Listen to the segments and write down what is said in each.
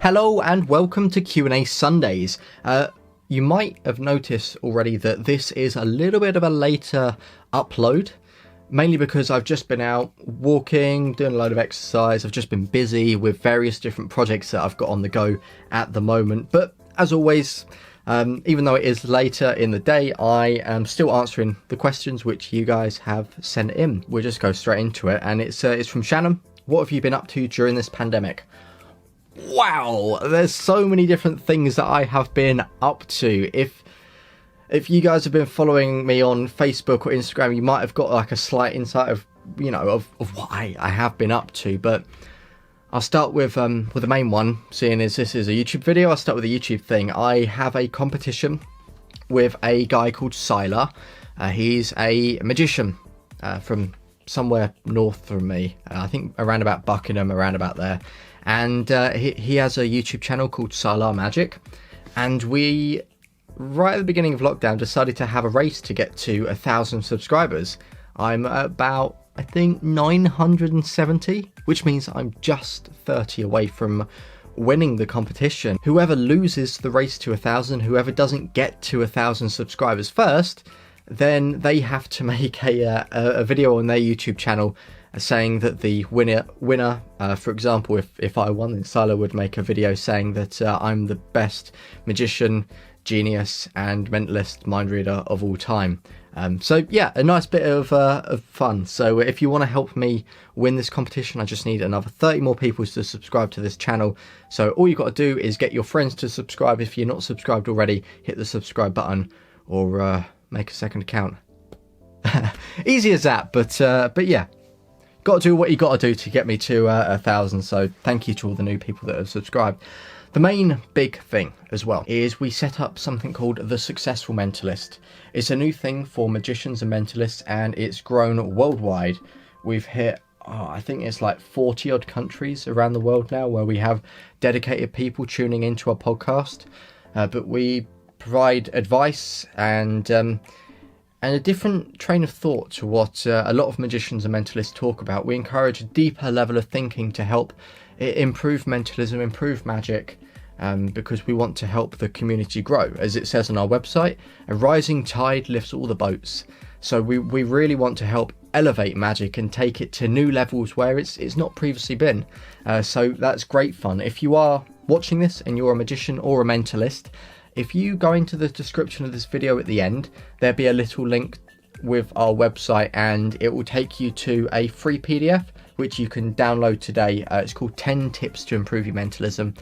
Hello and welcome to Q&A Sundays. You might have noticed already that this is a little bit of a later upload, mainly because I've just been out walking, doing a load of exercise. I've just been busy with various different projects that I've got on the go at the moment. But as always, even though it is later in the day, I am still answering the questions which you guys have sent in. We'll just go straight into it, and it's from Shannon. What have you been up to during this pandemic? Wow, there's so many different things that I have been up to. If you guys have been following me on Facebook or Instagram, you might have got like a slight insight of what I have been up to. But I'll start with the main one, seeing as this is a YouTube video. I'll start with the YouTube thing. I have a competition with a guy called Sylar. He's a magician from somewhere north from me. I think around about Buckingham, around about there. And he has a YouTube channel called Sylar Magic. And we, right at the beginning of lockdown, decided to have a race to get to 1,000 subscribers. I'm about, I think, 970, which means I'm just 30 away from winning the competition. Whoever loses the race to 1,000, whoever doesn't get to 1,000 subscribers first, then they have to make a video on their YouTube channel saying that the winner, for example, if I won, then Sylar would make a video saying that I'm the best magician, genius, and mentalist mind reader of all time. So yeah, a nice bit of fun. So if you want to help me win this competition, I just need another 30 more people to subscribe to this channel. So all you've got to do is get your friends to subscribe. If you're not subscribed already, hit the subscribe button or make a second account. Easy as that, but yeah. Got to do what you got to do to get me to 1,000. So thank you to all the new people that have subscribed. The main big thing as well is we set up something called the Successful Mentalist. It's a new thing for magicians and mentalists, and it's grown worldwide. We've hit, I think it's like 40 odd countries around the world now where we have dedicated people tuning into our podcast. But we provide advice and a different train of thought to what a lot of magicians and mentalists talk about. We encourage a deeper level of thinking to help improve mentalism, improve magic, because we want to help the community grow. As it says on our website, a rising tide lifts all the boats. So we really want to help elevate magic and take it to new levels where it's not previously been. So that's great fun. If you are watching this and you're a magician or a mentalist, if you go into the description of this video at the end, there'll be a little link with our website, and it will take you to a free PDF, which you can download today. It's called 10 Tips to Improve Your Mentalism.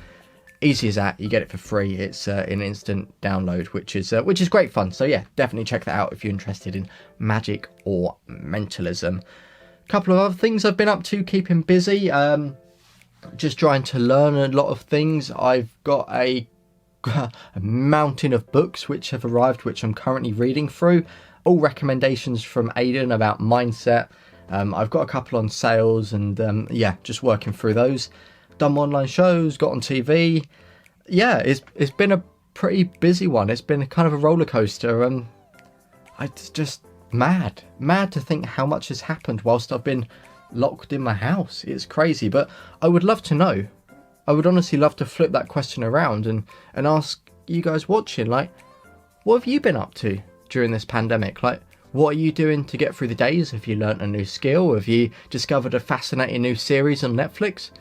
Easy as that, you get it for free. It's an instant download, which is great fun. So yeah, definitely check that out if you're interested in magic or mentalism. A couple of other things I've been up to, keeping busy. Just trying to learn a lot of things. I've got a mountain of books which have arrived, which I'm currently reading through. All recommendations from Aidan about mindset. I've got a couple on sales, and yeah, just working through those. Done online shows, got on TV. Yeah, it's been a pretty busy one. It's been kind of a roller coaster. It's just mad to think how much has happened whilst I've been locked in my house. It's crazy, but I would love to know. I would honestly love to flip that question around and ask you guys watching, like, what have you been up to during this pandemic? Like, what are you doing to get through the days? Have you learnt a new skill? Have you discovered a fascinating new series on Netflix?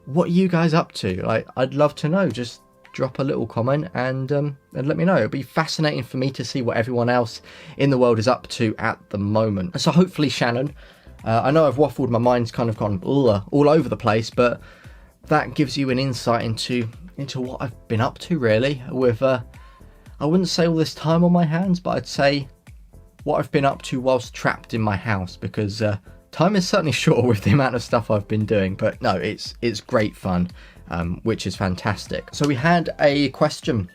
What are you guys up to? Like, I'd love to know. Just drop a little comment and let me know. It'd be fascinating for me to see what everyone else in the world is up to at the moment. So hopefully, Shannon, I know I've waffled, my mind's kind of gone all over the place, but that gives you an insight into what I've been up to, really, with I wouldn't say all this time on my hands, but I'd say what I've been up to whilst trapped in my house, because time is certainly short with the amount of stuff I've been doing. But no, it's great fun, which is fantastic. So we had a question.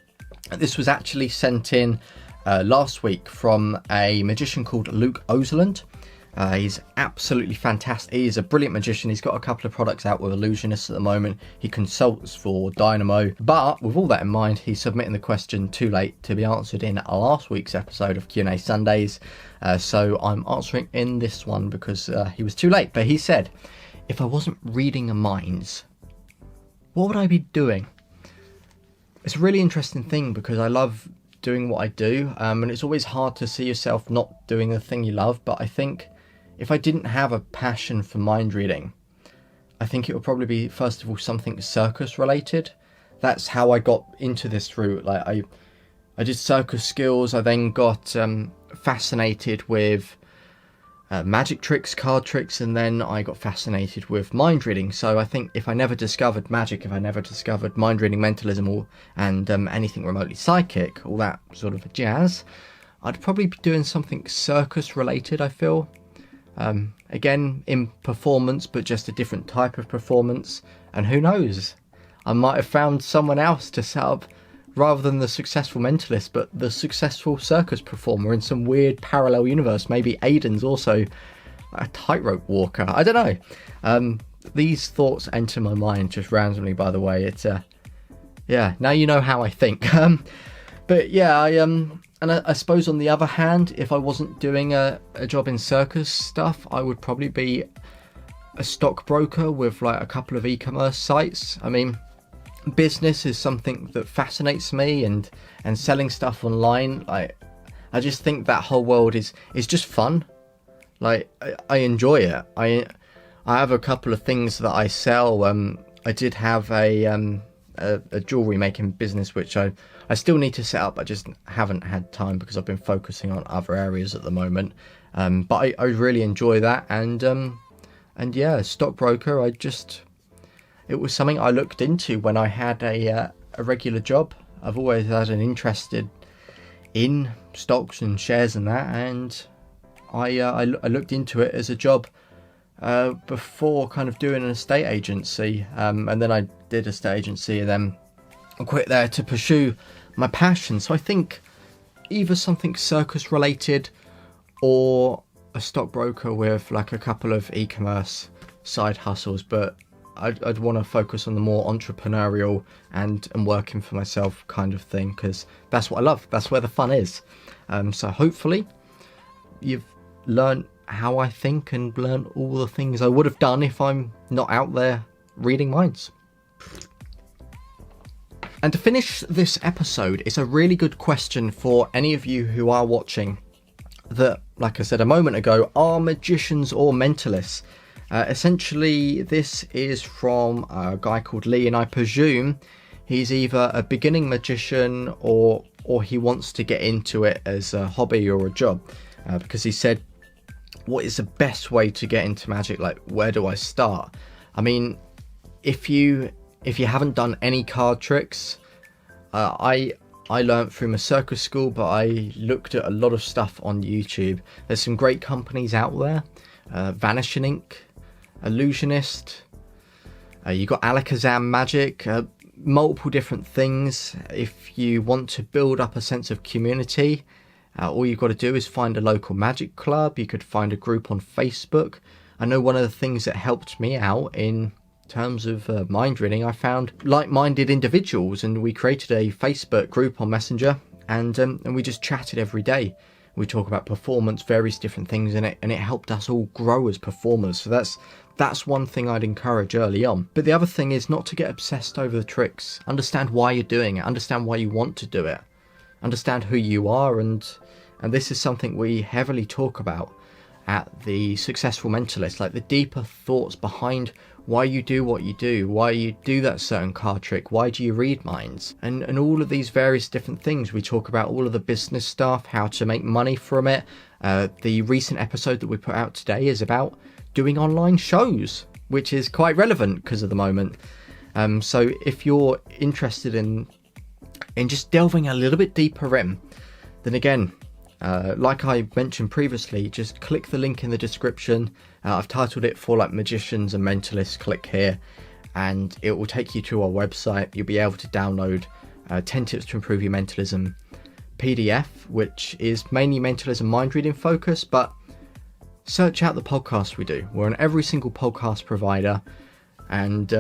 This was actually sent in last week from a magician called Luke Oseland. He's absolutely fantastic. He's a brilliant magician. He's got a couple of products out with illusionists at the moment. He consults for Dynamo. But with all that in mind, he's submitting the question too late to be answered in last week's episode of Q&A Sundays. So I'm answering in this one because he was too late. But he said, if I wasn't reading minds, what would I be doing? it's a really interesting thing because I love doing what I do, and it's always hard to see yourself not doing the thing you love. But I think if I didn't have a passion for mind reading, I think it would probably be, first of all, something circus related. That's how I got into this route. Like I did circus skills. I then got fascinated with magic tricks, card tricks, and then I got fascinated with mind reading. So I think if I never discovered magic, if I never discovered mind reading, mentalism, and anything remotely psychic, all that sort of jazz, I'd probably be doing something circus related, I feel. Again, in performance, but just a different type of performance. And who knows, I might have found someone else to set up, rather than the successful mentalist, but the successful circus performer in some weird parallel universe. Maybe Aiden's also a tightrope walker. I don't know. These thoughts enter my mind just randomly, by the way. It's yeah, now you know how I think. But yeah, and I suppose on the other hand, if I wasn't doing a job in circus stuff, I would probably be a stockbroker with like a couple of e-commerce sites. I mean, business is something that fascinates me, and selling stuff online, I just think that whole world is just fun. Like I enjoy it. I have a couple of things that I sell. I did have a jewelry making business which I still need to set up. I just haven't had time because I've been focusing on other areas at the moment. But I really enjoy that, and yeah, stockbroker, it was something I looked into when I had a regular job. I've always had an interest in stocks and shares and that, and I looked into it as a job before kind of doing an estate agency, and then I did estate agency and then I quit there to pursue my passion. So I think either something circus related or a stockbroker with like a couple of e-commerce side hustles, but I'd want to focus on the more entrepreneurial and working for myself kind of thing, because that's what I love. That's where the fun is. So hopefully you've learned how I think and learned all the things I would have done if I'm not out there reading minds. And to finish this episode, it's a really good question for any of you who are watching that, like I said a moment ago, are magicians or mentalists. Essentially, this is from a guy called Lee, and I presume he's either a beginning magician or he wants to get into it as a hobby or a job, because he said, what is the best way to get into magic? Like, where do I start? I mean, if you haven't done any card tricks, I learned through my circus school, but I looked at a lot of stuff on YouTube. There's some great companies out there, Vanishing Ink, Illusionist, you got Alakazam Magic, multiple different things. If you want to build up a sense of community, all you've got to do is find a local magic club. You could find a group on Facebook. I know one of the things that helped me out in terms of mind reading, I found like-minded individuals, and we created a Facebook group on Messenger, and we just chatted every day. We talk about performance, various different things in it, and it helped us all grow as performers. So that's one thing I'd encourage early on. But the other thing is not to get obsessed over the tricks. Understand why you're doing it. Understand why you want to do it. Understand who you are, and this is something we heavily talk about at the Successful Mentalist, like the deeper thoughts behind why you do what you do, why you do that certain card trick, why do you read minds, and all of these various different things. We talk about all of the business stuff, how to make money from it. The recent episode that we put out today is about doing online shows, which is quite relevant because of the moment. So if you're interested in just delving a little bit deeper in, then again, like I mentioned previously, just click the link in the description. I've titled it for like magicians and mentalists. Click here and it will take you to our website. You'll be able to download 10 tips to improve your mentalism PDF, which is mainly mentalism mind reading focus, but search out the podcast we do. We're on every single podcast provider, and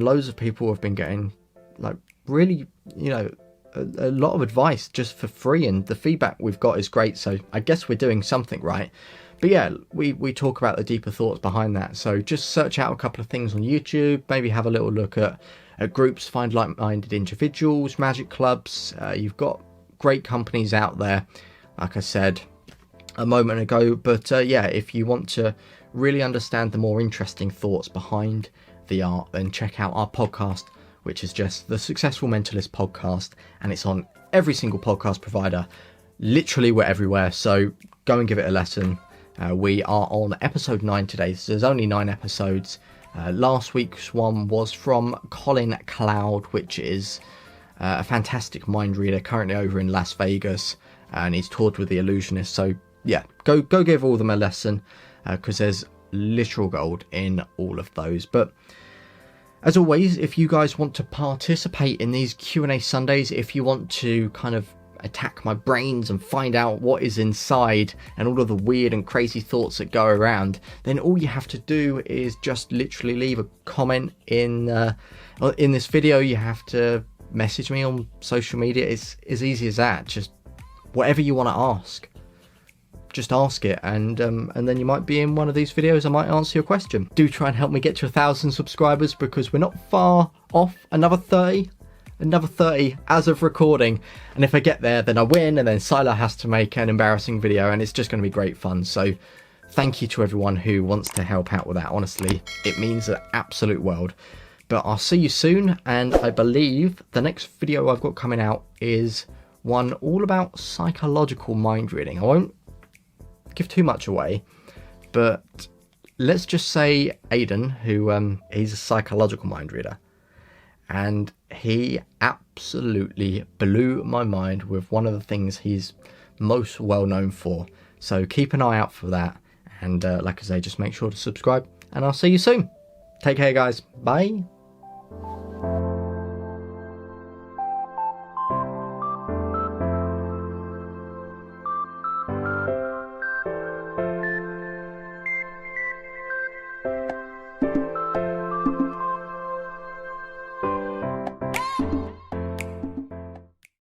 loads of people have been getting like really, a lot of advice just for free, and the feedback we've got is great. So I guess we're doing something right. But yeah, we talk about the deeper thoughts behind that. So just search out a couple of things on YouTube, maybe have a little look at groups, find like-minded individuals, magic clubs. You've got great companies out there, like I said a moment ago. But yeah, if you want to really understand the more interesting thoughts behind the art, then check out our podcast, which is just the Successful Mentalist podcast, and it's on every single podcast provider. Literally, we're everywhere, so go and give it a listen. We are on episode 9 today, so there's only 9 episodes. Last week's one was from Colin Cloud, which is a fantastic mind reader currently over in Las Vegas, and he's toured with the Illusionist. So yeah, go give all of them a lesson, because there's literal gold in all of those. But as always, if you guys want to participate in these Q&A Sundays, if you want to kind of attack my brains and find out what is inside and all of the weird and crazy thoughts that go around, then all you have to do is just literally leave a comment in this video. You have to message me on social media. It's as easy as that. Just whatever you want to ask, just ask it, and then you might be in one of these videos. I might answer your question. Do try and help me get to 1,000 subscribers, because we're not far off. Another 30 as of recording, and if I get there, then I win, and then Sila has to make an embarrassing video, and it's just going to be great fun. So thank you to everyone who wants to help out with that. Honestly, it means the absolute world. But I'll see you soon, and I believe the next video I've got coming out is one all about psychological mind reading. I won't give too much away, but let's just say Aiden, who he's a psychological mind reader, and he absolutely blew my mind with one of the things he's most well known for. So keep an eye out for that, and like I say, just make sure to subscribe, and I'll see you soon. Take care, guys. Bye.